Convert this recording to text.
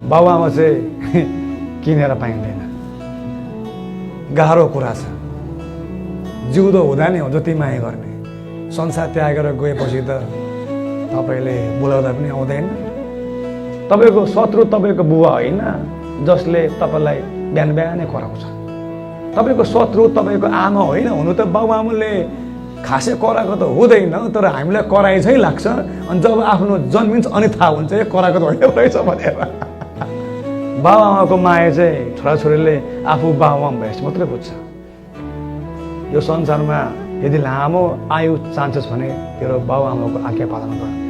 बाबुआमा चाहिँ किनेर पाइँदैन, गाह्रो कुरा छ। जिउँदो हुँदा नि हो जति माया गर्ने, संसार त्यागेर गएपछि त तपाईँले बोलाउँदा पनि आउँदैन। तपाईँको शत्रु तपाईँको बुवा होइन जसले तपाईँलाई बिहान बिहानै कराउँछ। तपाईँको शत्रु तपाईँको आमा होइन, हुनु त बाबुआमाले खासै कराएको त हुँदैन, तर हामीलाई कराइ चाहिँ लाग्छ। अनि जब आफ्नो जन्मिन्छ अनि थाहा हुन्छ यो कराएको त होइन रहेछ भनेर। बाबुआमाको माया चाहिँ छोराछोरीले आफू बाबुआमा भएपछि मात्रै बुझ्छ। यो संसारमा यदि लामो आयु चाहन्छस् भने तेरो बाबुआमाको आज्ञा पालन गर।